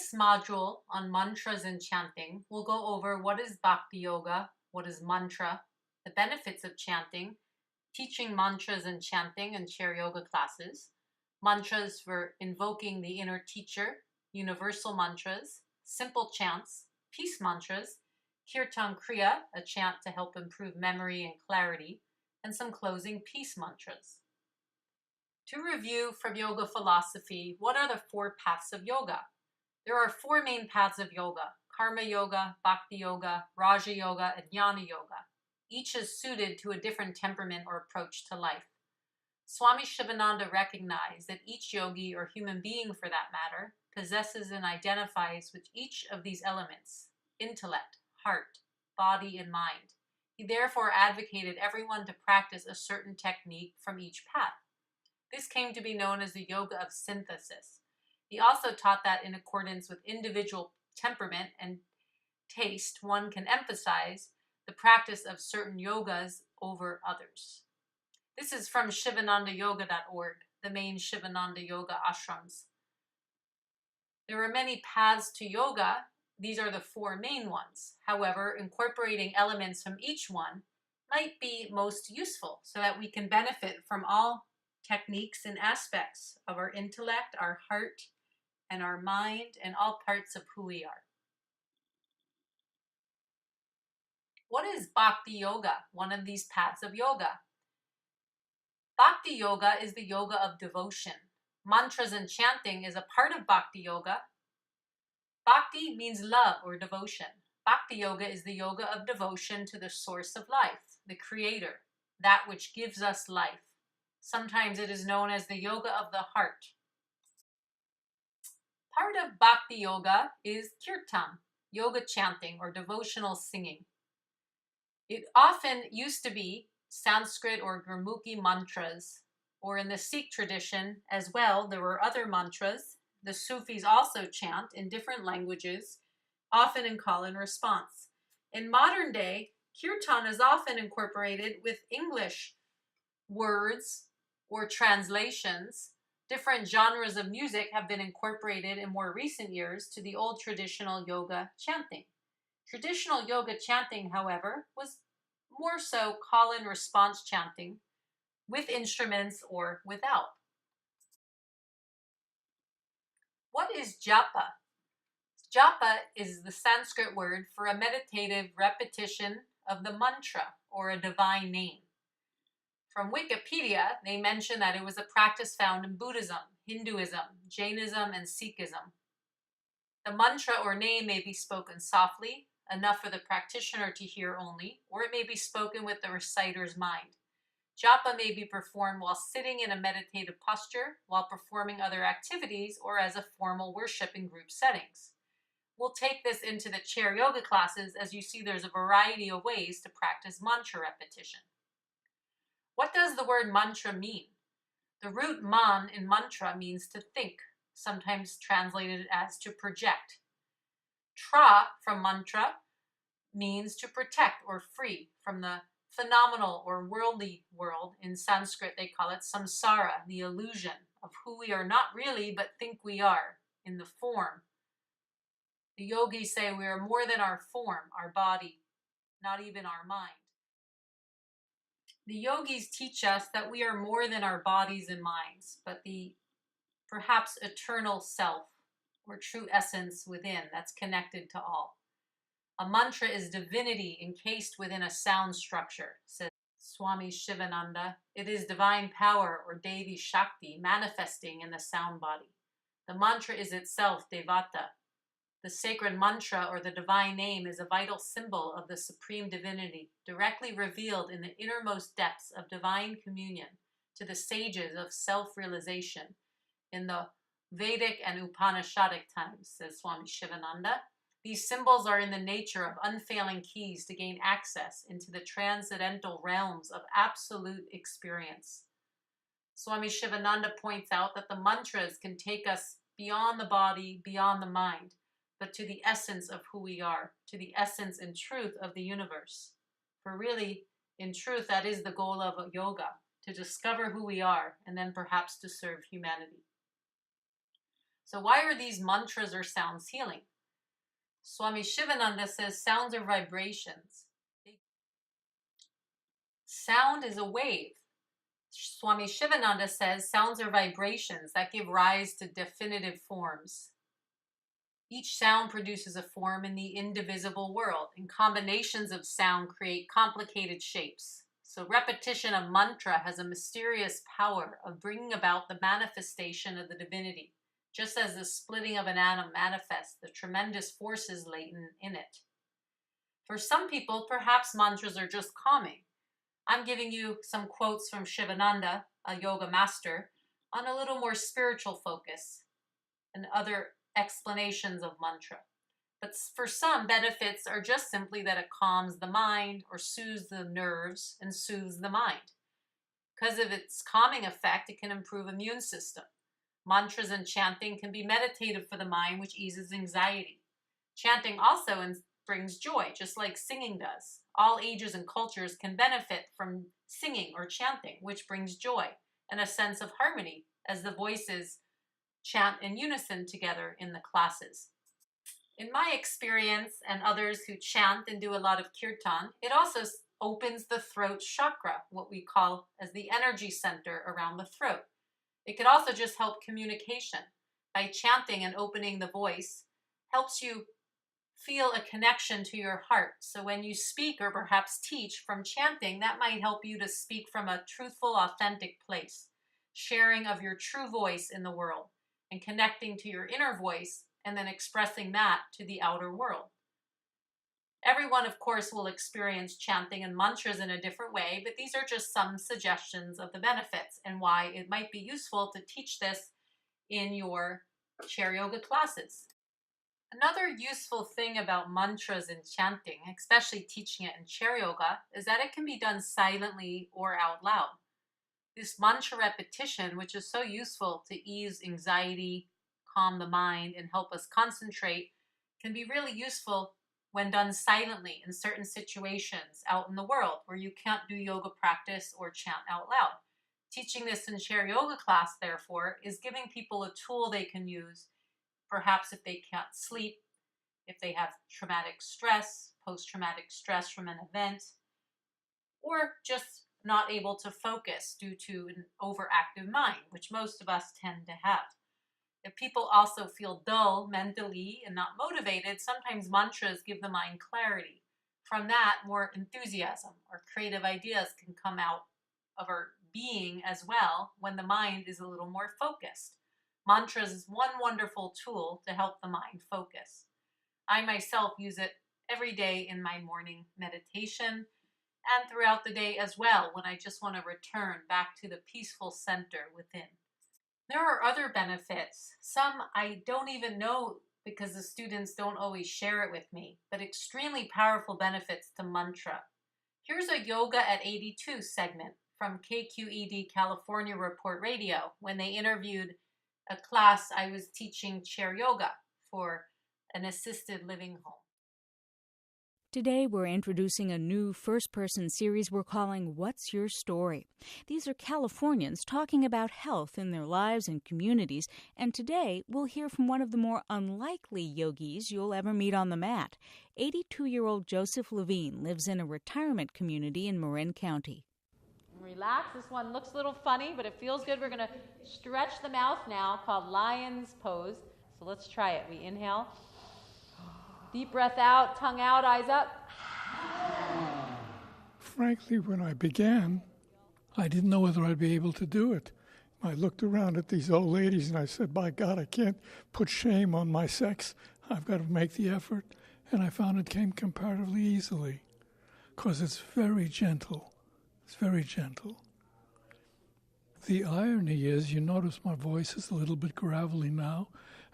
this module on mantras and chanting, we'll go over what is bhakti yoga, what is mantra, the benefits of chanting, teaching mantras and chanting and chair yoga classes, mantras for invoking the inner teacher, universal mantras, simple chants, peace mantras, kirtan kriya, a chant to help improve memory and clarity, and some closing peace mantras. To review from yoga philosophy, what are the 4 paths of yoga? There are 4 main paths of yoga: karma yoga, bhakti yoga, raja yoga, and jnana yoga. Each is suited to a different temperament or approach to life. Swami Shivananda recognized that each yogi, or human being for that matter, possesses and identifies with each of these elements: intellect, heart, body, and mind. He therefore advocated everyone to practice a certain technique from each path. This came to be known as the yoga of synthesis. He also taught that in accordance with individual temperament and taste, one can emphasize the practice of certain yogas over others. This is from shivanandayoga.org, the main Shivananda yoga ashrams. There are many paths to yoga. These are the 4 main ones. However, incorporating elements from each one might be most useful so that we can benefit from all techniques and aspects of our intellect, our heart, and our mind, and all parts of who we are. What is bhakti yoga, one of these paths of yoga? Bhakti yoga is the yoga of devotion. Mantras and chanting is a part of bhakti yoga. Bhakti means love or devotion. Bhakti yoga is the yoga of devotion to the source of life, the creator, that which gives us life. Sometimes it is known as the yoga of the heart. Part of bhakti yoga is kirtan, yoga chanting or devotional singing. It often used to be Sanskrit or Gurmukhi mantras, or in the Sikh tradition as well, there were other mantras. The Sufis also chant in different languages, often in call and response. In modern day, kirtan is often incorporated with English words or translations. Different genres of music have been incorporated in more recent years to the old traditional yoga chanting. Traditional yoga chanting, however, was more so call and response chanting with instruments or without. What is japa? Japa is the Sanskrit word for a meditative repetition of the mantra or a divine name. From Wikipedia, they mention that it was a practice found in Buddhism, Hinduism, Jainism, and Sikhism. The mantra or name may be spoken softly, enough for the practitioner to hear only, or it may be spoken with the reciter's mind. Japa may be performed while sitting in a meditative posture, while performing other activities, or as a formal worship in group settings. We'll take this into the chair yoga classes. As you see, there's a variety of ways to practice mantra repetition. What does the word mantra mean? The root man in mantra means to think, sometimes translated as to project. Tra from mantra means to protect or free from the phenomenal or worldly world. In Sanskrit, they call it samsara, the illusion of who we are not really, but think we are in the form. The yogis say we are more than our form, our body, not even our mind. The yogis teach us that we are more than our bodies and minds, but the perhaps eternal self or true essence within that's connected to all. A mantra is divinity encased within a sound structure, says Swami Shivananda. It is divine power or Devi Shakti manifesting in the sound body. The mantra is itself Devata. The sacred mantra or the divine name is a vital symbol of the supreme divinity, directly revealed in the innermost depths of divine communion to the sages of self-realization in the Vedic and Upanishadic times, says Swami Shivananda. These symbols are in the nature of unfailing keys to gain access into the transcendental realms of absolute experience. Swami Shivananda points out that the mantras can take us beyond the body, beyond the mind, but to the essence of who we are, to the essence and truth of the universe. For really, in truth, that is the goal of yoga, to discover who we are and then perhaps to serve humanity. So why are these mantras or sounds healing? Swami Shivananda says sounds are vibrations. Sound is a wave. Swami Shivananda says sounds are vibrations that give rise to definitive forms. Each sound produces a form in the indivisible world, and combinations of sound create complicated shapes. So repetition of mantra has a mysterious power of bringing about the manifestation of the divinity, just as the splitting of an atom manifests the tremendous forces latent in it. For some people, perhaps mantras are just calming. I'm giving you some quotes from Shivananda, a yoga master, on a little more spiritual focus and other explanations of mantra. But for some, benefits are just simply that it calms the mind or soothes the nerves and soothes the mind. Because of its calming effect, it can improve immune system. Mantras and chanting can be meditative for the mind, which eases anxiety. Chanting also brings joy, just like singing does. All ages and cultures can benefit from singing or chanting, which brings joy and a sense of harmony as the voices chant in unison together in the classes. In my experience and others who chant and do a lot of kirtan, it also opens the throat chakra, what we call as the energy center around the throat. It could also just help communication. By chanting and opening the voice, helps you feel a connection to your heart. So when you speak or perhaps teach from chanting, that might help you to speak from a truthful, authentic place, sharing of your true voice in the world and connecting to your inner voice and then expressing that to the outer world. Everyone, of course, will experience chanting and mantras in a different way, but these are just some suggestions of the benefits and why it might be useful to teach this in your chair yoga classes. Another useful thing about mantras and chanting, especially teaching it in chair yoga, is that it can be done silently or out loud. This mantra repetition, which is so useful to ease anxiety, calm the mind, and help us concentrate, can be really useful when done silently in certain situations out in the world where you can't do yoga practice or chant out loud. Teaching this in chair yoga class, therefore, is giving people a tool they can use, perhaps if they can't sleep, if they have traumatic stress, post-traumatic stress from an event, or just not able to focus due to an overactive mind, which most of us tend to have. If people also feel dull mentally and not motivated, sometimes mantras give the mind clarity. From that, more enthusiasm or creative ideas can come out of our being as well when the mind is a little more focused. Mantras is one wonderful tool to help the mind focus. I myself use it every day in my morning meditation and throughout the day as well when I just want to return back to the peaceful center within. There are other benefits. Some I don't even know because the students don't always share it with me, but extremely powerful benefits to mantra. Here's a Yoga at 82 segment from KQED California Report Radio when they interviewed a class I was teaching chair yoga for an assisted living home. Today, we're introducing a new first-person series we're calling What's Your Story? These are Californians talking about health in their lives and communities, and today we'll hear from one of the more unlikely yogis you'll ever meet on the mat. 82-year-old Joseph Levine lives in a retirement community in Marin County. Relax. This one looks a little funny, but it feels good. We're going to stretch the mouth now, called lion's pose. So let's try it. We inhale. Deep breath out, tongue out, eyes up. Frankly, when I began, I didn't know whether I'd be able to do it. I looked around at these old ladies and I said, by God, I can't put shame on my sex. I've got to make the effort. And I found it came comparatively easily because it's very gentle. It's very gentle. The irony is, you notice my voice is a little bit gravelly now,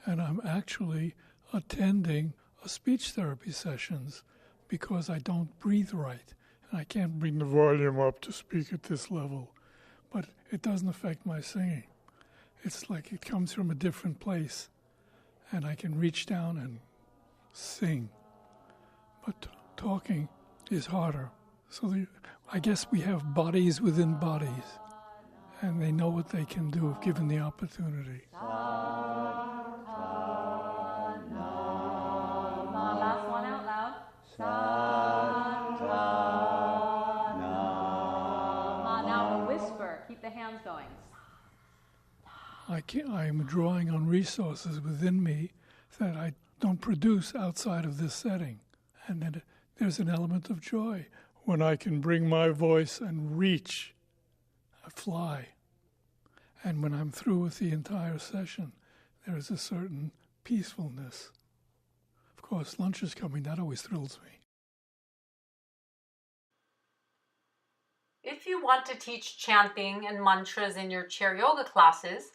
and I'm actually attending speech therapy sessions because I don't breathe right. And I can't bring the volume up to speak at this level. But it doesn't affect my singing. It's like it comes from a different place. And I can reach down and sing. But talking is harder. So I guess we have bodies within bodies. And they know what they can do if given the opportunity. I am drawing on resources within me that I don't produce outside of this setting. And then there's an element of joy when I can bring my voice and reach, fly. And when I'm through with the entire session, there is a certain peacefulness. Of course, lunch is coming. That always thrills me. If you want to teach chanting and mantras in your chair yoga classes,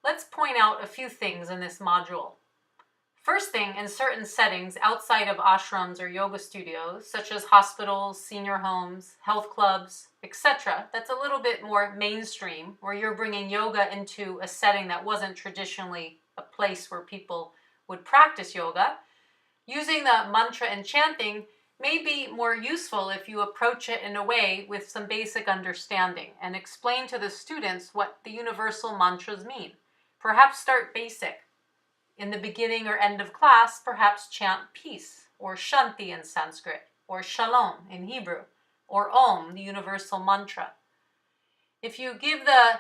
let's point out a few things in this module. First thing, in certain settings outside of ashrams or yoga studios, such as hospitals, senior homes, health clubs, etc., that's a little bit more mainstream, where you're bringing yoga into a setting that wasn't traditionally a place where people would practice yoga. Using the mantra and chanting may be more useful if you approach it in a way with some basic understanding and explain to the students what the universal mantras mean. Perhaps start basic. In the beginning or end of class, perhaps chant peace, or shanti in Sanskrit, or shalom in Hebrew, or om, the universal mantra. If you give the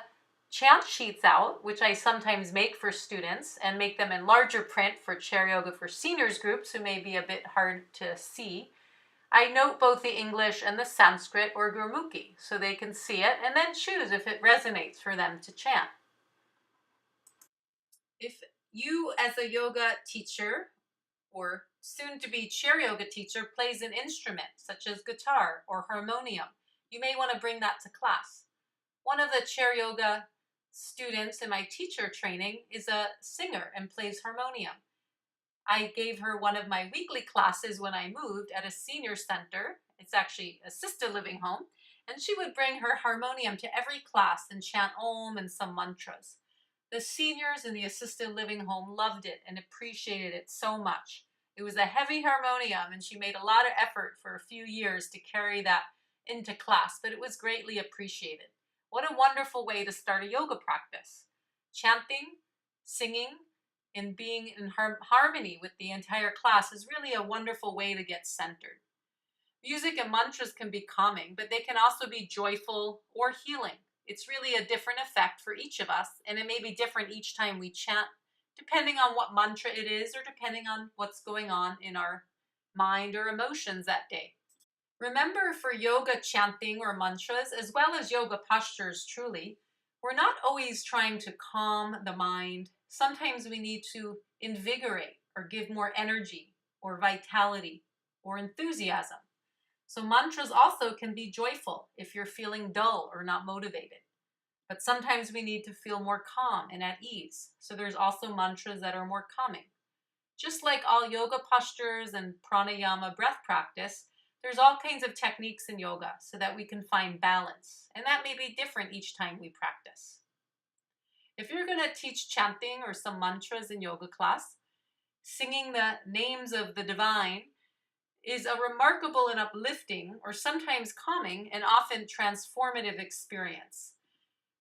chant sheets out, which I sometimes make for students and make them in larger print for chair yoga for seniors groups who may be a bit hard to see, I note both the English and the Sanskrit or Gurmukhi so they can see it and then choose if it resonates for them to chant. If you as a yoga teacher or soon-to-be chair yoga teacher plays an instrument such as guitar or harmonium, you may want to bring that to class. One of the chair yoga students in my teacher training is a singer and plays harmonium. I gave her one of my weekly classes when I moved at a senior center. It's actually a assisted living home. And she would bring her harmonium to every class and chant Om and some mantras. The seniors in the assisted living home loved it and appreciated it so much. It was a heavy harmonium, and she made a lot of effort for a few years to carry that into class, but it was greatly appreciated. What a wonderful way to start a yoga practice. Chanting, singing, and being in harmony with the entire class is really a wonderful way to get centered. Music and mantras can be calming, but they can also be joyful or healing. It's really a different effect for each of us, and it may be different each time we chant, depending on what mantra it is or depending on what's going on in our mind or emotions that day. Remember, for yoga chanting or mantras, as well as yoga postures truly, we're not always trying to calm the mind. Sometimes we need to invigorate or give more energy or vitality or enthusiasm. So mantras also can be joyful if you're feeling dull or not motivated. But sometimes we need to feel more calm and at ease. So there's also mantras that are more calming. Just like all yoga postures and pranayama breath practice, there's all kinds of techniques in yoga so that we can find balance. And that may be different each time we practice. If you're going to teach chanting or some mantras in yoga class, singing the names of the divine is a remarkable and uplifting, or sometimes calming, and often transformative experience.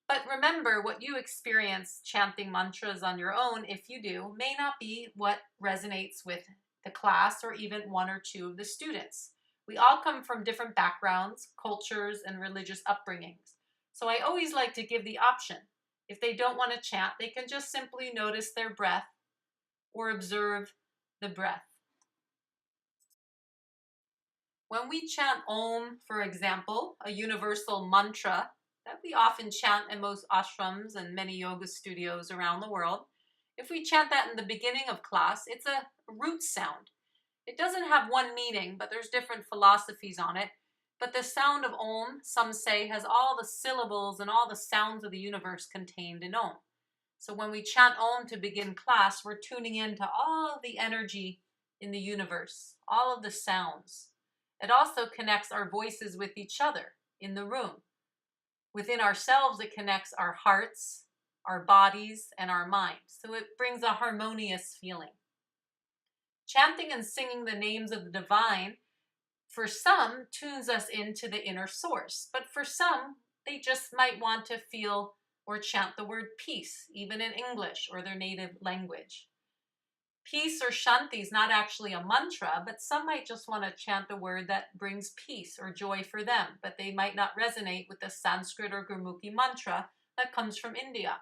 But remember, what you experience chanting mantras on your own, if you do, may not be what resonates with the class or even one or two of the students. We all come from different backgrounds, cultures, and religious upbringings. So I always like to give the option. If they don't want to chant, they can just simply notice their breath or observe the breath. When we chant Om, for example, a universal mantra that we often chant in most ashrams and many yoga studios around the world, if we chant that in the beginning of class, it's a root sound. It doesn't have one meaning, but there's different philosophies on it. But the sound of Om, some say, has all the syllables and all the sounds of the universe contained in Om. So when we chant Om to begin class, we're tuning into all of the energy in the universe, all of the sounds. It also connects our voices with each other in the room. Within ourselves, it connects our hearts, our bodies, and our minds. So it brings a harmonious feeling. Chanting and singing the names of the divine, for some, tunes us into the inner source. But for some, they just might want to feel or chant the word peace, even in English or their native language. Peace or shanti is not actually a mantra, but some might just want to chant a word that brings peace or joy for them, but they might not resonate with the Sanskrit or Gurmukhi mantra that comes from India.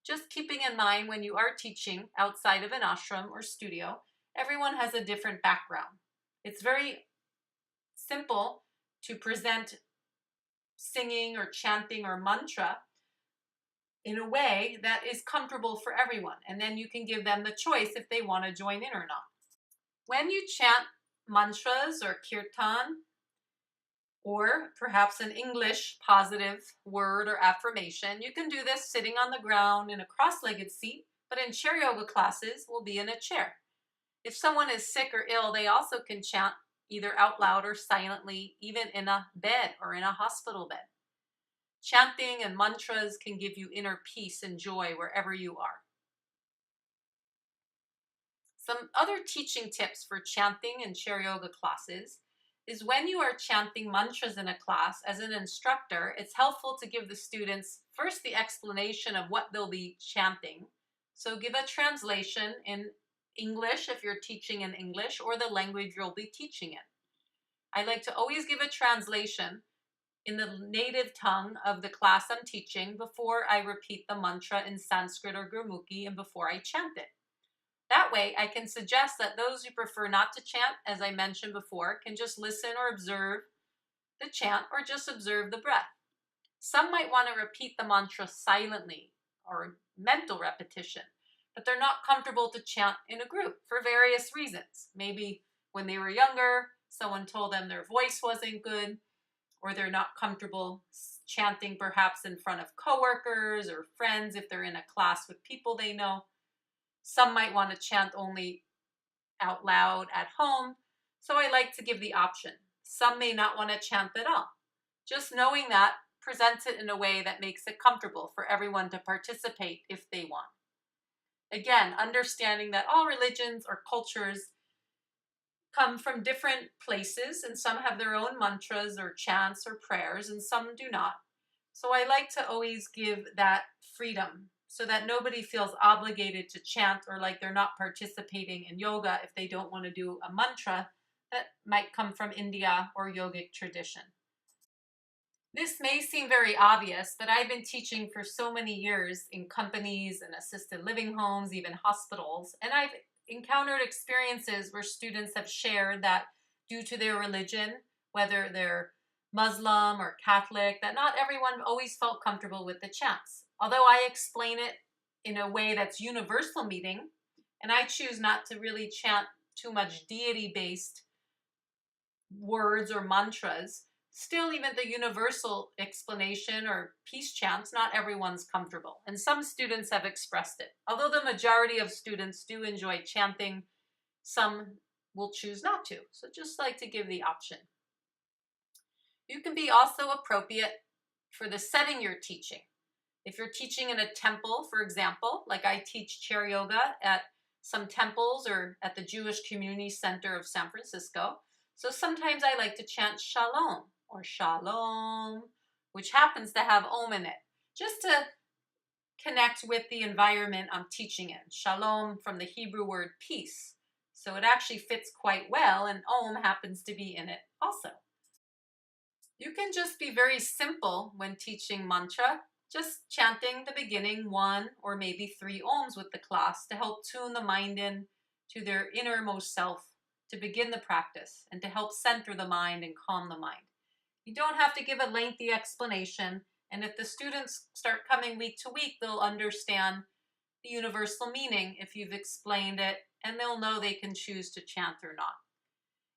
Just keeping in mind when you are teaching outside of an ashram or studio, everyone has a different background. It's very simple to present singing or chanting or mantra in a way that is comfortable for everyone. And then you can give them the choice if they want to join in or not. When you chant mantras or kirtan, or perhaps an English positive word or affirmation, you can do this sitting on the ground in a cross-legged seat, but in chair yoga classes, we'll be in a chair. If someone is sick or ill, they also can chant either out loud or silently, even in a bed or in a hospital bed. Chanting and mantras can give you inner peace and joy wherever you are. Some other teaching tips for chanting and chair yoga classes is when you are chanting mantras in a class as an instructor, it's helpful to give the students first the explanation of what they'll be chanting. So give a translation in English if you're teaching in English or the language you'll be teaching in. I like to always give a translation in the native tongue of the class I'm teaching before I repeat the mantra in Sanskrit or Gurmukhi and before I chant it. That way, I can suggest that those who prefer not to chant, as I mentioned before, can just listen or observe the chant or just observe the breath. Some might want to repeat the mantra silently or mental repetition, but they're not comfortable to chant in a group for various reasons. Maybe when they were younger, someone told them their voice wasn't good, or they're not comfortable chanting perhaps in front of coworkers or friends if they're in a class with people they know. Some might want to chant only out loud at home, so I like to give the option. Some may not want to chant at all. Just knowing that presents it in a way that makes it comfortable for everyone to participate if they want. Again, understanding that all religions or cultures come from different places, and some have their own mantras or chants or prayers, and some do not. So I like to always give that freedom so that nobody feels obligated to chant or like they're not participating in yoga if they don't want to do a mantra that might come from India or yogic tradition. This may seem very obvious, but I've been teaching for so many years in companies and assisted living homes, even hospitals, and I've encountered experiences where students have shared that due to their religion, whether they're Muslim or Catholic, that not everyone always felt comfortable with the chants. Although I explain it in a way that's universal meaning, and I choose not to really chant too much deity-based words or mantras, still even the universal explanation or peace chants, not everyone's comfortable. And some students have expressed it. Although the majority of students do enjoy chanting, some will choose not to. So just like to give the option. You can be also appropriate for the setting you're teaching. If you're teaching in a temple, for example, like I teach chair yoga at some temples or at the Jewish Community Center of San Francisco. So sometimes I like to chant shalom or shalom, which happens to have om in it, just to connect with the environment I'm teaching in. Shalom from the Hebrew word peace. So it actually fits quite well, and om happens to be in it also. You can just be very simple when teaching mantra, just chanting the beginning 1 or maybe 3 ohms with the class to help tune the mind in to their innermost self to begin the practice and to help center the mind and calm the mind. You don't have to give a lengthy explanation, and if the students start coming week to week, they'll understand the universal meaning if you've explained it, and they'll know they can choose to chant or not.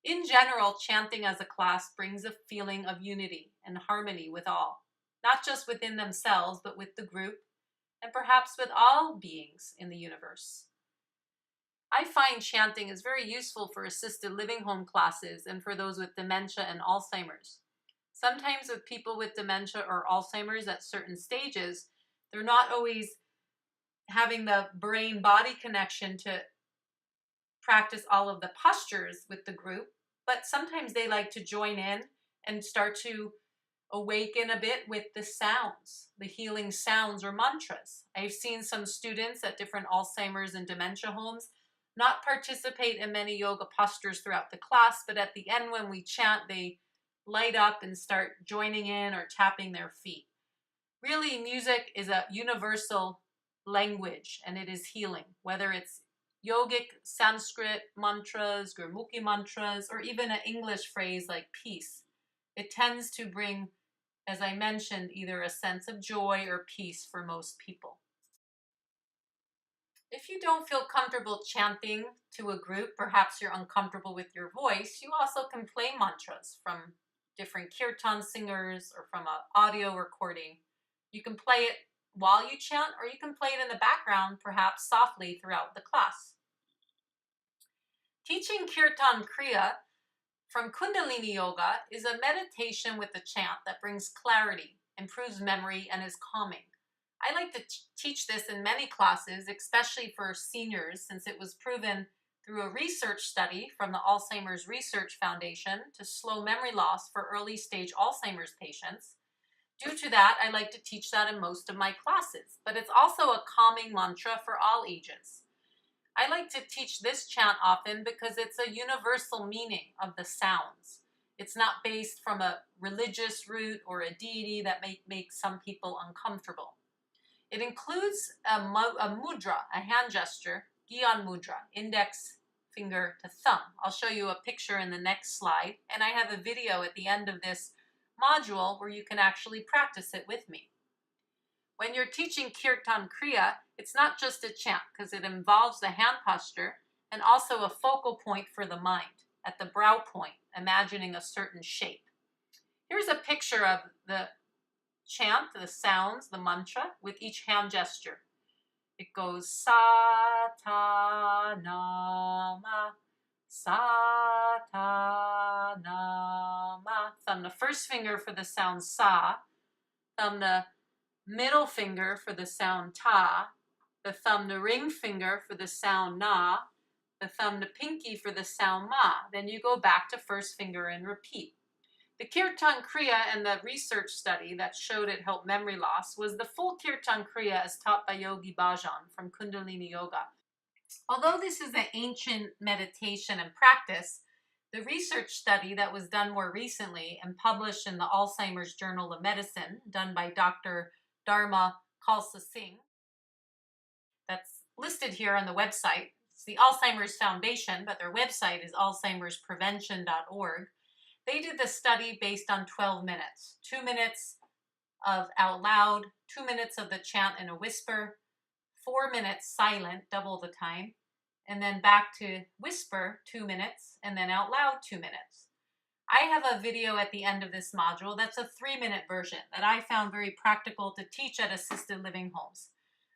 In general, chanting as a class brings a feeling of unity and harmony with all, not just within themselves, but with the group, and perhaps with all beings in the universe. I find chanting is very useful for assisted living home classes and for those with dementia and Alzheimer's. Sometimes with people with dementia or Alzheimer's at certain stages, they're not always having the brain-body connection to practice all of the postures with the group, but sometimes they like to join in and start to awaken a bit with the sounds, the healing sounds or mantras. I've seen some students at different Alzheimer's and dementia homes not participate in many yoga postures throughout the class, but at the end when we chant, they light up and start joining in or tapping their feet. Really, music is a universal language and it is healing, whether it's yogic Sanskrit mantras, Gurmukhi mantras, or even an English phrase like peace. It tends to bring, as I mentioned, either a sense of joy or peace for most people. If you don't feel comfortable chanting to a group, perhaps you're uncomfortable with your voice, you also can play mantras from different kirtan singers or from an audio recording. You can play it while you chant, or you can play it in the background, perhaps softly throughout the class. Teaching Kirtan Kriya from Kundalini Yoga is a meditation with a chant that brings clarity, improves memory, and is calming. I like to teach this in many classes, especially for seniors, since it was proven through a research study from the Alzheimer's Research Foundation to slow memory loss for early stage Alzheimer's patients. Due to that, I like to teach that in most of my classes, but it's also a calming mantra for all ages. I like to teach this chant often because it's a universal meaning of the sounds. It's not based from a religious root or a deity that may make some people uncomfortable. It includes a mudra, a hand gesture, Gyan mudra, index finger to thumb. I'll show you a picture in the next slide, and I have a video at the end of this module where you can actually practice it with me. When you're teaching Kirtan Kriya, it's not just a chant because it involves the hand posture and also a focal point for the mind at the brow point, imagining a certain shape. Here's a picture of the chant, the sounds, the mantra, with each hand gesture. It goes sa ta na ma, sa ta na ma. Thumb the first finger for the sound sa, thumb the middle finger for the sound ta, the thumb the ring finger for the sound na, the thumb the pinky for the sound ma. Then you go back to first finger and repeat. The Kirtan Kriya and the research study that showed it helped memory loss was the full Kirtan Kriya as taught by Yogi Bhajan from Kundalini Yoga. Although this is an ancient meditation and practice, the research study that was done more recently and published in the Alzheimer's Journal of Medicine, done by Dr. Dharma Khalsa Singh, that's listed here on the website. It's the Alzheimer's Foundation, but their website is alzheimersprevention.org. They did the study based on 12 minutes, 2 minutes of out loud, 2 minutes of the chant in a whisper, 4 minutes silent, double the time, and then back to whisper 2 minutes, and then out loud 2 minutes. I have a video at the end of this module that's a 3-minute version that I found very practical to teach at assisted living homes.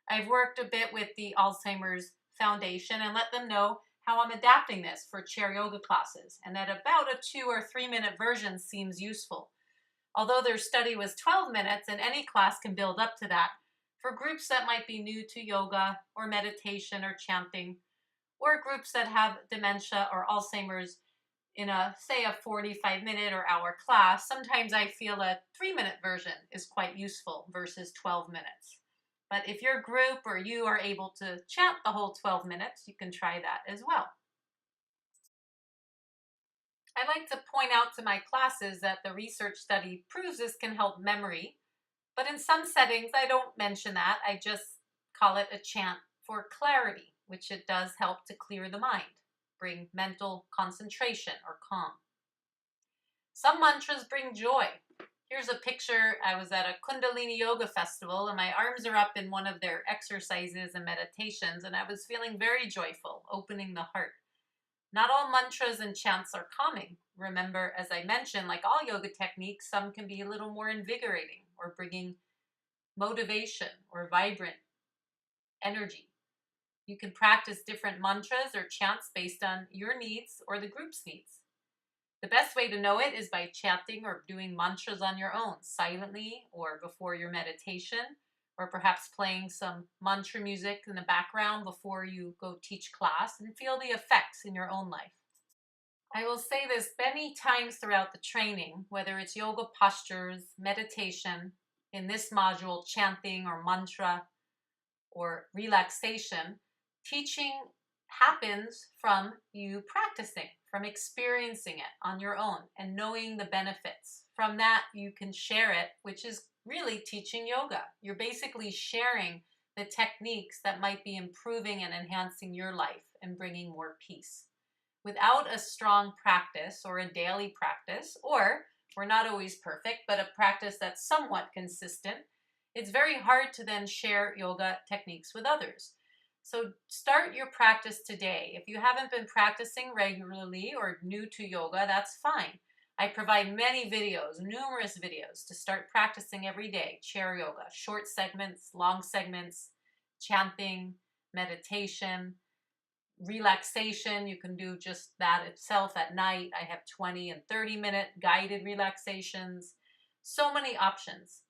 I've worked a bit with the Alzheimer's Foundation and let them know how I'm adapting this for chair yoga classes, and that about a 2 or 3 minute version seems useful. Although their study was 12 minutes and any class can build up to that, for groups that might be new to yoga or meditation or chanting, or groups that have dementia or Alzheimer's in say a 45-minute or hour class, sometimes I feel a 3-minute version is quite useful versus 12 minutes. But if your group or you are able to chant the whole 12 minutes, you can try that as well. I like to point out to my classes that the research study proves this can help memory, but in some settings I don't mention that. I just call it a chant for clarity, which it does help to clear the mind, bring mental concentration or calm. Some mantras bring joy. Here's a picture. I was at a Kundalini Yoga festival and my arms are up in one of their exercises and meditations, and I was feeling very joyful, opening the heart. Not all mantras and chants are calming. Remember, as I mentioned, like all yoga techniques, some can be a little more invigorating or bringing motivation or vibrant energy. You can practice different mantras or chants based on your needs or the group's needs. The best way to know it is by chanting or doing mantras on your own, silently or before your meditation, or perhaps playing some mantra music in the background before you go teach class and feel the effects in your own life. I will say this many times throughout the training, whether it's yoga postures, meditation, in this module, chanting or mantra or relaxation, teaching happens from you practicing, from experiencing it on your own and knowing the benefits. From that, you can share it, which is really teaching yoga. You're basically sharing the techniques that might be improving and enhancing your life and bringing more peace. Without a strong practice or a daily practice, or we're not always perfect, but a practice that's somewhat consistent, it's very hard to then share yoga techniques with others. So start your practice today. If you haven't been practicing regularly or new to yoga, that's fine. I provide many videos, numerous videos to start practicing every day. Chair yoga, short segments, long segments, chanting, meditation, relaxation. You can do just that itself at night. I have 20 and 30-minute guided relaxations. So many options.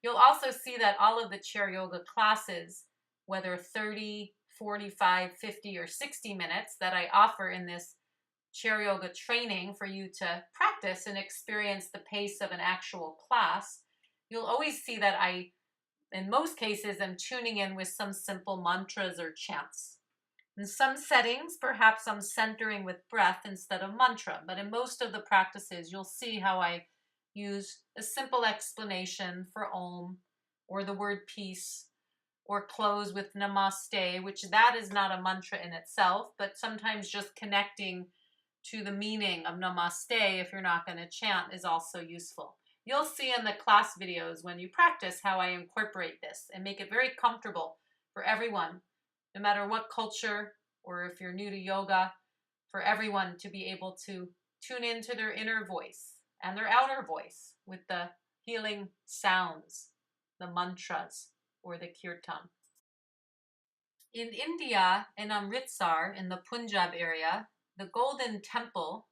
You'll also see that all of the chair yoga classes, whether 30, 45, 50, or 60 minutes that I offer in this chair yoga training for you to practice and experience the pace of an actual class, you'll always see that I, in most cases, am tuning in with some simple mantras or chants. In some settings, perhaps I'm centering with breath instead of mantra, but in most of the practices, you'll see how I use a simple explanation for Om, or the word peace, or close with namaste, which that is not a mantra in itself, but sometimes just connecting to the meaning of namaste if you're not going to chant is also useful. You'll see in the class videos when you practice how I incorporate this and make it very comfortable for everyone, no matter what culture or if you're new to yoga, for everyone to be able to tune into their inner voice and their outer voice with the healing sounds, the mantras, or the kirtan. In India, in Amritsar, in the Punjab area, the Golden Temple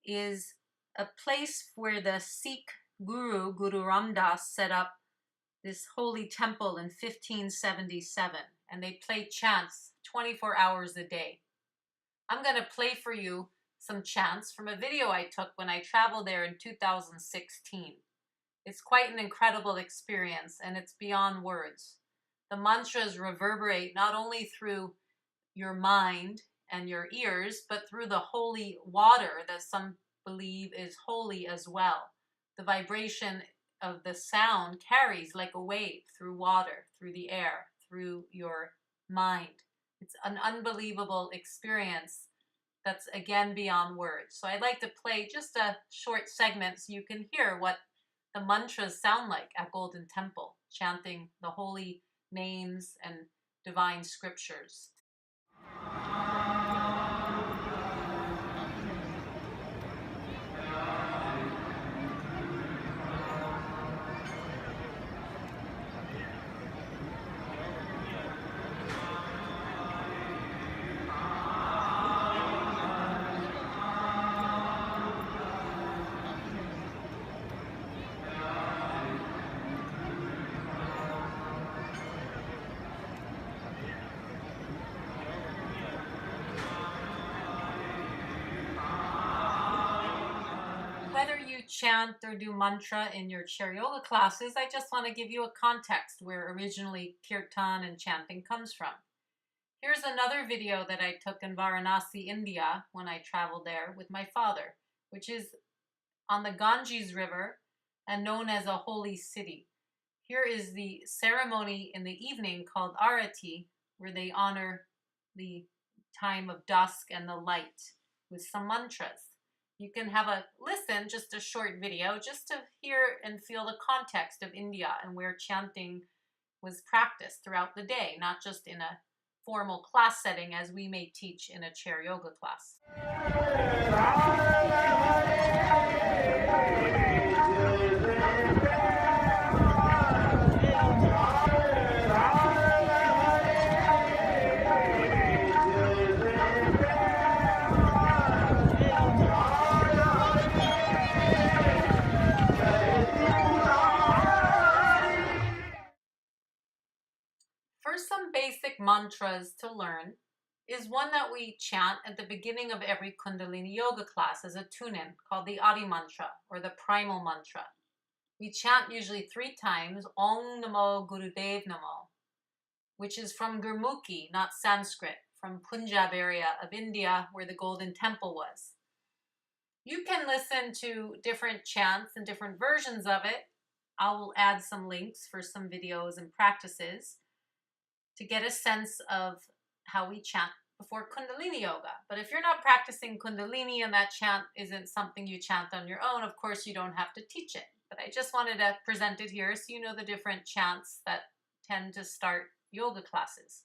is a place where the Sikh Guru, Guru Ramdas, set up this holy temple in 1577, and they play chants 24 hours a day. I'm going to play for you some chants from a video I took when I traveled there in 2016. It's quite an incredible experience, and it's beyond words. The mantras reverberate not only through your mind and your ears, but through the holy water that some believe is holy as well. The vibration of the sound carries like a wave through water, through the air, through your mind. It's an unbelievable experience that's, again, beyond words. So I'd like to play just a short segment so you can hear what the mantras sound like at Golden Temple, chanting the holy names and divine scriptures. Whether you chant or do mantra in your chair yoga classes, I just want to give you a context where originally kirtan and chanting comes from. Here's another video that I took in Varanasi, India, when I traveled there with my father, which is on the Ganges River and known as a holy city. Here is the ceremony in the evening called Arati, where they honor the time of dusk and the light with some mantras. You can have a listen, just a short video, just to hear and feel the context of India and where chanting was practiced throughout the day, not just in a formal class setting as we may teach in a chair yoga class. For some basic mantras to learn is one that we chant at the beginning of every Kundalini yoga class as a tune-in called the Adi mantra or the primal mantra. We chant usually 3 times Om Namo Gurudev Namo, which is from Gurmukhi, not Sanskrit, from Punjab area of India where the Golden Temple was. You can listen to different chants and different versions of it. I will add some links for some videos and practices. to get a sense of how we chant before Kundalini Yoga. But if you're not practicing Kundalini and that chant isn't something you chant on your own, of course you don't have to teach it. But I just wanted to present it here so you know the different chants that tend to start yoga classes.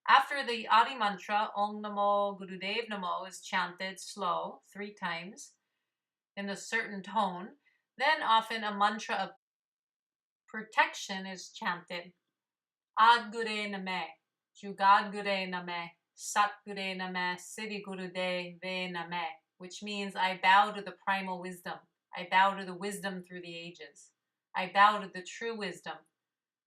After the Adi mantra, Om Namo Gurudev Namo, is chanted slow 3 times in a certain tone, then often a mantra of protection is chanted. Ad Gure Name, Jugad Gure Name, Sat Gure Name, Siddhi Gurudev Name, which means I bow to the primal wisdom. I bow to the wisdom through the ages. I bow to the true wisdom.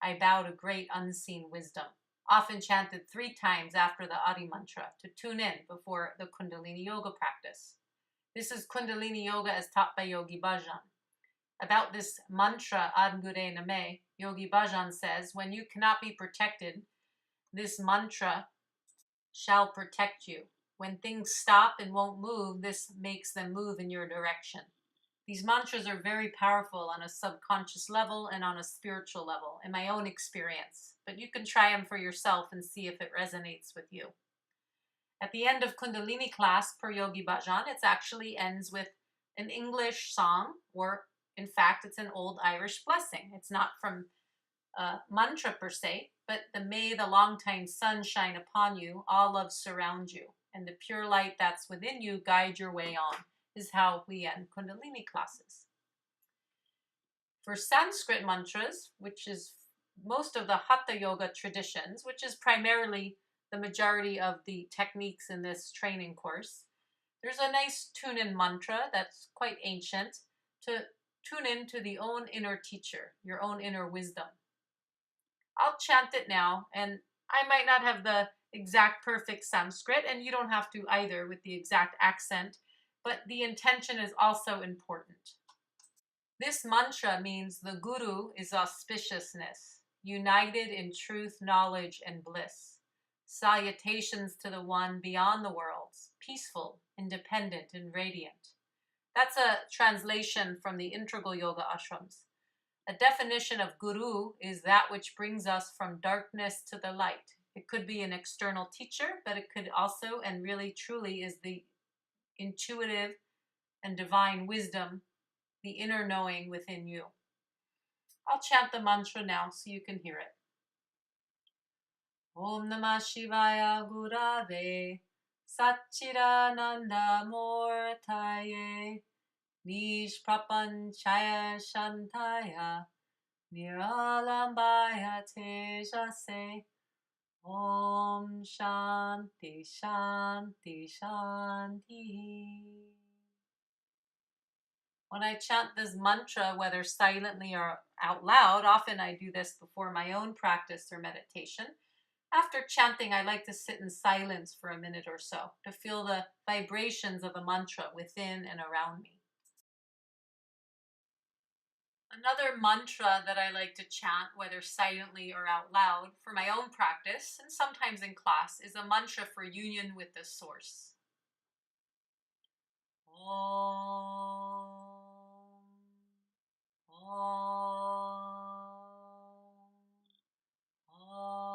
I bow to great unseen wisdom. Often chanted 3 times after the Adi mantra to tune in before the Kundalini Yoga practice. This is Kundalini Yoga as taught by Yogi Bhajan. About this mantra, Ad Gure Name, Yogi Bhajan says, when you cannot be protected, this mantra shall protect you. When things stop and won't move, this makes them move in your direction. These mantras are very powerful on a subconscious level and on a spiritual level, in my own experience. But you can try them for yourself and see if it resonates with you. At the end of Kundalini class, per Yogi Bhajan, it actually ends with an English song, or in fact, it's an old Irish blessing. It's not from a mantra per se, but the may the long-time sun shine upon you, all love surround you, and the pure light that's within you guide your way on, is how we end Kundalini classes. For Sanskrit mantras, which is most of the Hatha Yoga traditions, which is primarily the majority of the techniques in this training course, there's a nice tune-in mantra that's quite ancient to tune into the own inner teacher, your own inner wisdom. I'll chant it now, and I might not have the exact perfect Sanskrit, and you don't have to either with the exact accent, but the intention is also important. This mantra means the Guru is auspiciousness, united in truth, knowledge, and bliss. Salutations to the one beyond the worlds, peaceful, independent, and radiant. That's a translation from the Integral Yoga Ashrams. A definition of Guru is that which brings us from darkness to the light. It could be an external teacher, but it could also, and really truly, is the intuitive and divine wisdom, the inner knowing within you. I'll chant the mantra now so you can hear it. Om Namah Shivaya Gurave Satchidananda Mortaye Nishprapanchaya Shantaya Niralambaya Tejase Om Shanti Shanti Shanti. When I chant this mantra, whether silently or out loud, often I do this before my own practice or meditation. After chanting, I like to sit in silence for a minute or so to feel the vibrations of the mantra within and around me. Another mantra that I like to chant, whether silently or out loud, for my own practice and sometimes in class, is a mantra for union with the source. Om, Om, Om.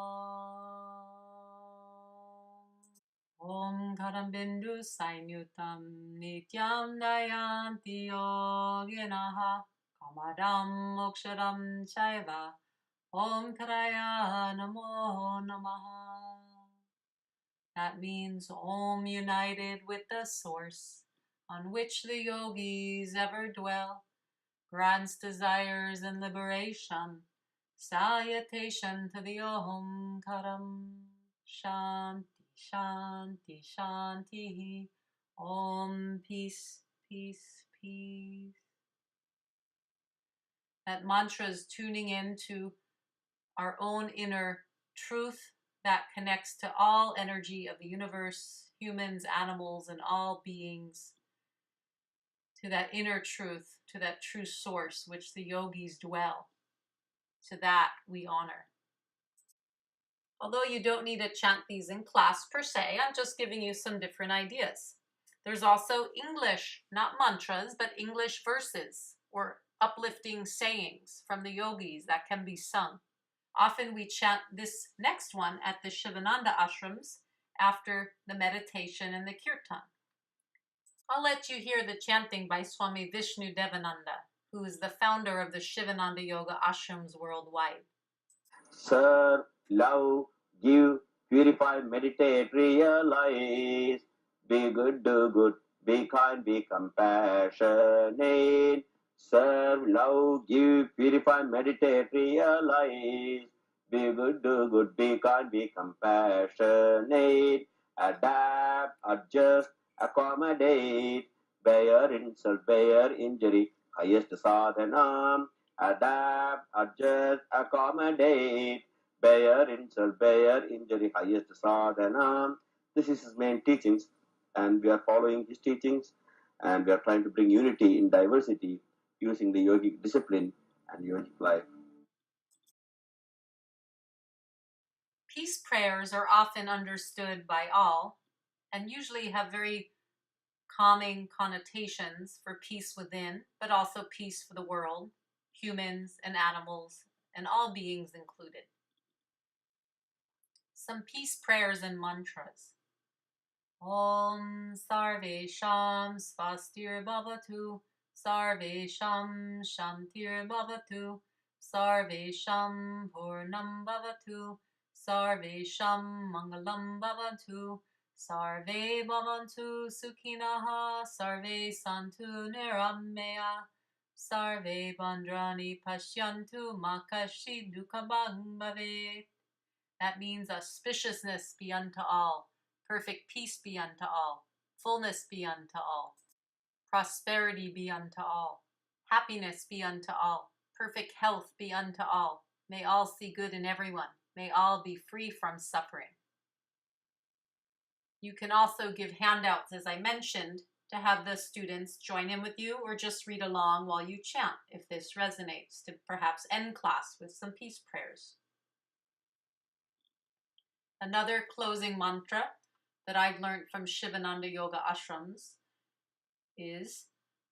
Om Karam Bindu Sainyutam Nityam Dayanti Yoginaha Kamadam Moksharam Chaiva Om Karaya Namo Namaha. That means Om united with the source on which the yogis ever dwell, grants desires and liberation. Salutation to the Om Karam. Shanti, Shanti, Shanti. Om, peace, peace, peace. That mantra is tuning into our own inner truth that connects to all energy of the universe, humans, animals, and all beings, to that inner truth, to that true source which the yogis dwell. To that we honor. Although you don't need to chant these in class per se, I'm just giving you some different ideas. There's also English, not mantras, but English verses or uplifting sayings from the yogis that can be sung. Often we chant this next one at the Shivananda ashrams after the meditation and the kirtan. I'll let you hear the chanting by Swami Vishnu Devananda, who is the founder of the Shivananda Yoga ashrams worldwide. Serve, love, give, purify, meditate, realize. Be good, do good, be kind, be compassionate. Serve, love, give, purify, meditate, realize. Be good, do good, be kind, be compassionate. Adapt, adjust, accommodate. Bear insult, bear injury, highest sadhana. Adapt, adjust, accommodate. Bear insult, bear injury, highest sadhana. This is his main teachings, and we are following his teachings, and we are trying to bring unity in diversity using the yogic discipline and yogic life. Peace prayers are often understood by all and usually have very calming connotations for peace within, but also peace for the world, humans and animals, and all beings included. Some peace prayers and mantras. Om Sarvesham Svastir Bhavatu, Sarvesham Shantir Bhavatu, Sarvesham Purnam Bhavatu, Sarvesham Mangalam Bhavantu, Sarve Bhavantu Sukhinaha, Sarve Santu Nirammeya, Sarve Bandrani Pashyantu Makashi Dukhabang Bhavet. That means auspiciousness be unto all, perfect peace be unto all, fullness be unto all, prosperity be unto all, happiness be unto all, perfect health be unto all. May all see good in everyone. May all be free from suffering. You can also give handouts, as I mentioned, to have the students join in with you or just read along while you chant, if this resonates, to perhaps end class with some peace prayers. Another closing mantra that I've learned from Shivananda Yoga ashrams is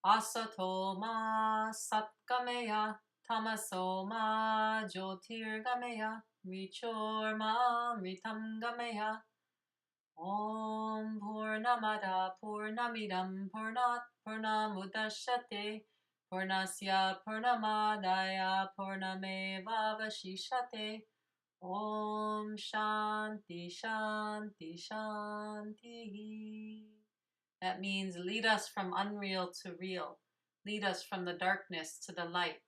Asato ma satgameya, tamaso ma jyotirgameya, Mrichor ma mritam gameya. Om Purnamada Purnamidam Purnat Purnamudashyate Purnasya Purnamadaya Purnamevavashishate. Om Shanti Shanti Shanti. That means lead us from unreal to real. Lead us from the darkness to the light.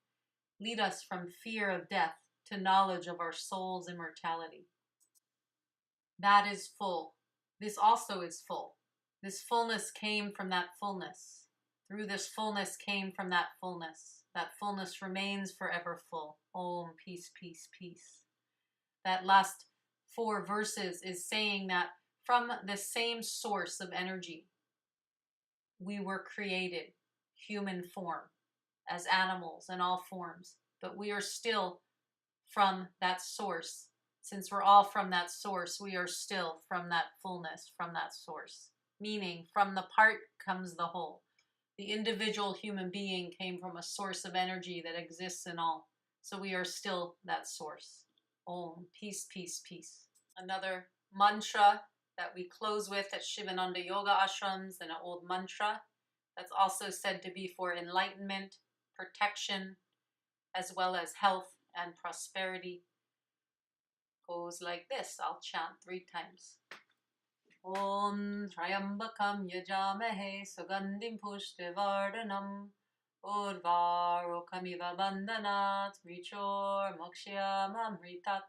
Lead us from fear of death to knowledge of our soul's immortality. That is full. This also is full. This fullness came from that fullness. Through this fullness came from that fullness. That fullness remains forever full. Om, peace, peace, peace. That last 4 verses is saying that from the same source of energy, we were created, human form, as animals in all forms, but we are still from that source. Since we're all from that source, we are still from that fullness, from that source. Meaning, from the part comes the whole. The individual human being came from a source of energy that exists in all. So we are still that source. Om, peace, peace, peace. Another mantra that we close with at Shivananda Yoga ashrams, and an old mantra that's also said to be for enlightenment, protection, as well as health and prosperity, goes like this. I'll chant 3 times. Om Trayambakam Yajamahe Sugandhim Pushtivardhanam Urvarokamiva Bandhanat Mrichor Mokshyamamritat.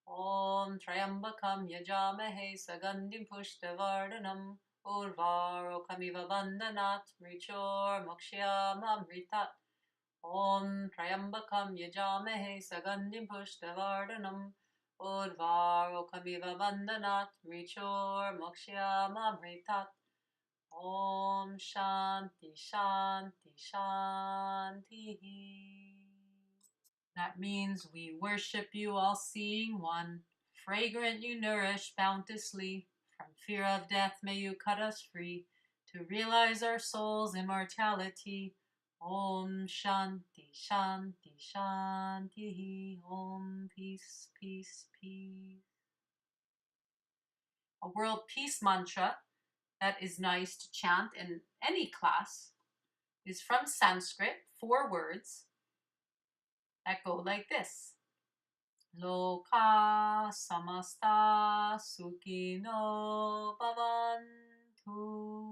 Om Trayambakam Yajamahe Sugandhim Pushtivardhanam Urvarokamiva Bandhanat Mrichor Mokshyamamritat. Om Trayambakam Yajamahe Sugandhim Pushtivardhanam Urvarokamiva Bandhanat Mrichor Mokshyamamritat. Om Shanti Shanti Shanti. That means we worship you, all-seeing one. Fragrant you nourish bounteously. From fear of death may you cut us free, to realize our soul's immortality. Om Shanti, Shanti, Shanti. Om Peace, Peace, Peace. A world peace mantra that is nice to chant in any class is from Sanskrit, 4 words that go like this. Loka samasta sukhino bhavantu.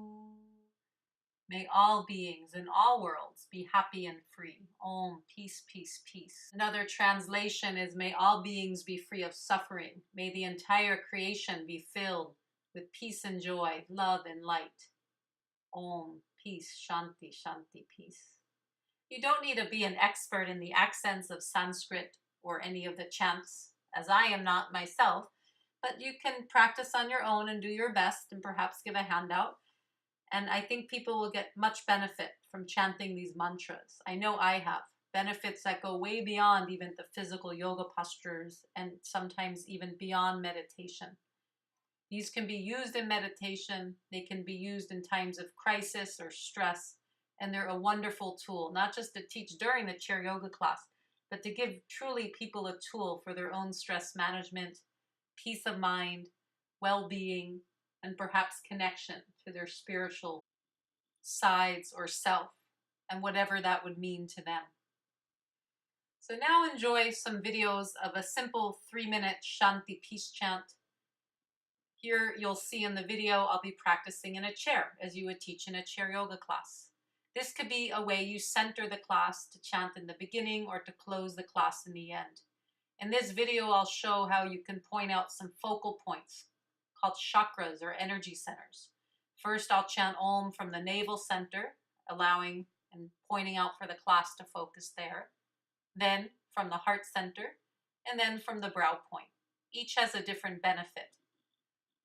May all beings in all worlds be happy and free. Om, peace, peace, peace. Another translation is, may all beings be free of suffering. May the entire creation be filled with peace and joy, love and light. Om, peace, Shanti, Shanti, peace. You don't need to be an expert in the accents of Sanskrit or any of the chants, as I am not myself, but you can practice on your own and do your best and perhaps give a handout. And I think people will get much benefit from chanting these mantras. I know I have benefits that go way beyond even the physical yoga postures and sometimes even beyond meditation. These can be used in meditation. They can be used in times of crisis or stress. And they're a wonderful tool, not just to teach during the chair yoga class, but to give truly people a tool for their own stress management, peace of mind, well-being, and perhaps connection to their spiritual sides or self, and whatever that would mean to them. So now enjoy some videos of a simple 3-minute Shanti peace chant. Here you'll see in the video I'll be practicing in a chair as you would teach in a chair yoga class. This could be a way you center the class to chant in the beginning or to close the class in the end. In this video I'll show how you can point out some focal points called chakras or energy centers. First, I'll chant Om from the navel center, allowing and pointing out for the class to focus there. Then from the heart center, and then from the brow point. Each has a different benefit.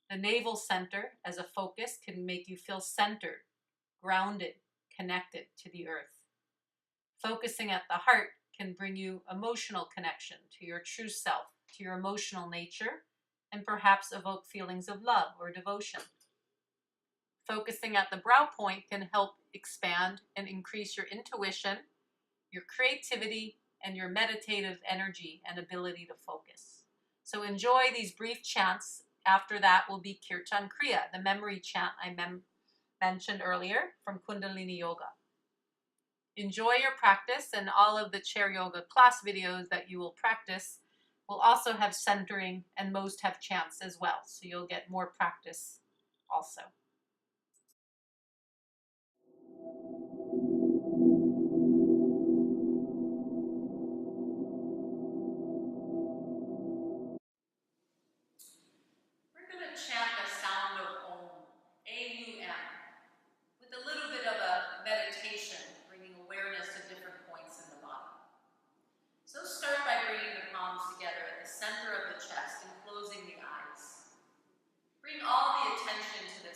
The navel center as a focus can make you feel centered, grounded, connected to the earth. Focusing at the heart can bring you emotional connection to your true self, to your emotional nature, and perhaps evoke feelings of love or devotion. Focusing at the brow point can help expand and increase your intuition, your creativity, and your meditative energy and ability to focus. So enjoy these brief chants. After that will be Kirtan Kriya, the memory chant I mentioned earlier from Kundalini Yoga. Enjoy your practice, and all of the chair yoga class videos that you will practice will also have centering, and most have chants as well, so you'll get more practice also. We're going to chant the sound of Om, A-U-M, with a little bit of a meditation, bringing awareness to different points in the body. So start by bringing the palms together at the center of the chest and closing the eyes. Bring all the attention to the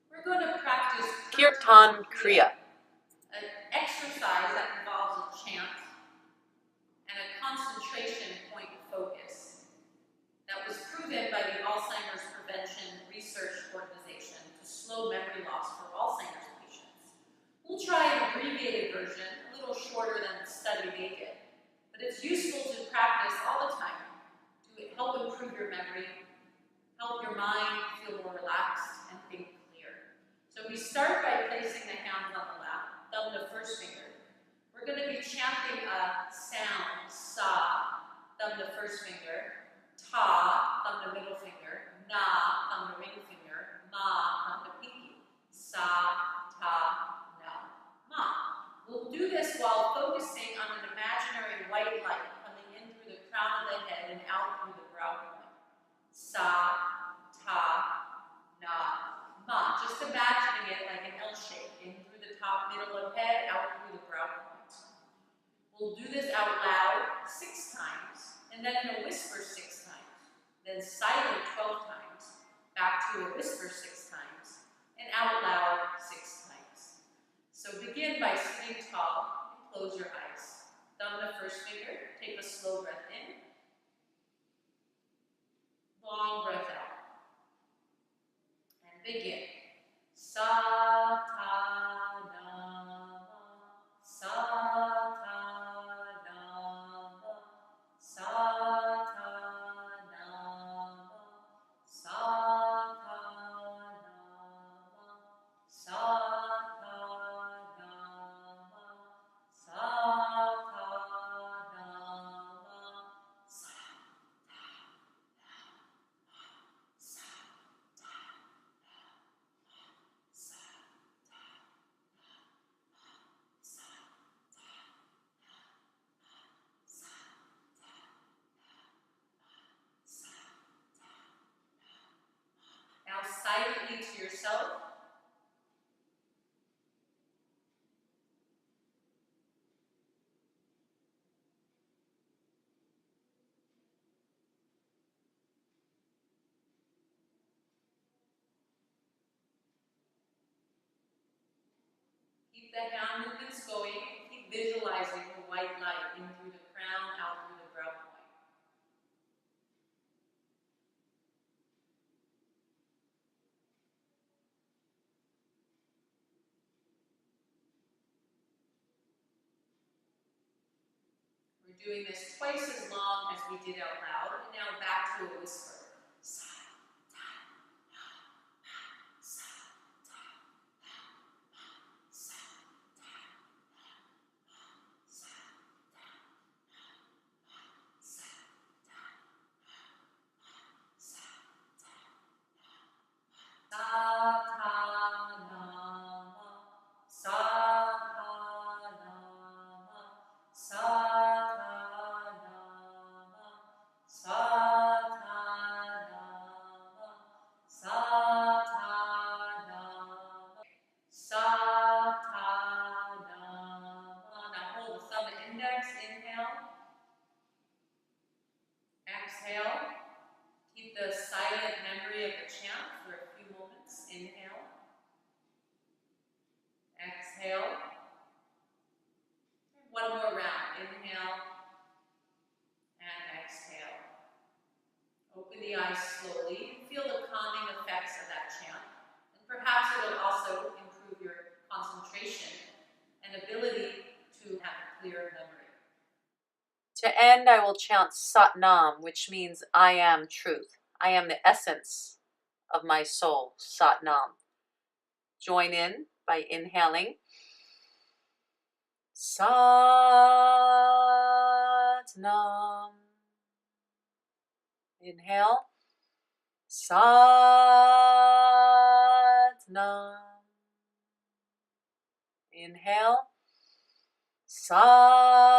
We're going to practice Kirtan Kriya, an exercise that involves a chant and a concentration point focus that was proven by the Alzheimer's Prevention Research Organization to slow memory loss for Alzheimer's patients. We'll try an abbreviated version, a little shorter than the study they did, but it's useful to practice all the time to help improve your memory, help your mind feel more relaxed and think clear. So we start by placing the hands on the lap, thumb to first finger. We're going to be chanting a sound, sa, thumb to first finger, ta, thumb to middle finger, na, thumb to ring finger, ma, thumb to pinky, sa, ta, na, ma. We'll do this while focusing on an imaginary white light coming in through the crown of the head and out through the brow point. Sa, ta, na, ma. Just imagining it like an L shape, in through the top, middle of head, out through the brow point. We'll do this out loud 6 times, and then in a whisper 6 times, then silent 12 times, back to a whisper 6 times, and out loud 6 times. So begin by sitting tall and close your eyes. Thumb to first finger, take a slow breath in. Long breath out. And begin. Sa, ta, na, ma. Sa, ta, na, ma. Sa, ta, na, ma. Sa, ta, na, ma. Sa, ta, na, ma. Sa, ta, na, ma. Now silently to yourself, keep the hand movements going, keep visualizing the white light in through the crown, out through the brow point. We're doing this twice as long as we did out loud, and now back to a whisper. Sa, ta, ha, ha, sa, ta, ha, ha, sa, ta, ha, ha, sa, ta, ha, ha, sa, ta, ha, ha, sa, ta, ha. Sa, ta, na, ma. Sa, ta, na, ma. Sa, ta, na, ma. Sa, ta, na, ma. Sa, ta, na, ma. Sa, ta, na, ma. Now hold the thumb and index, inhale. Exhale. Keep the silent memory of the chant for a few moments. Inhale. Exhale. One more round. Inhale and exhale. Open the eyes slowly. Feel the calming effects of that chant. And perhaps it will also improve your concentration and ability to have a clear memory. To end, I will chant Sat Nam, which means I am truth. I am the essence of my soul, Sat Nam. Join in by inhaling. Sat Nam. Inhale. Sat Nam. Inhale. Sat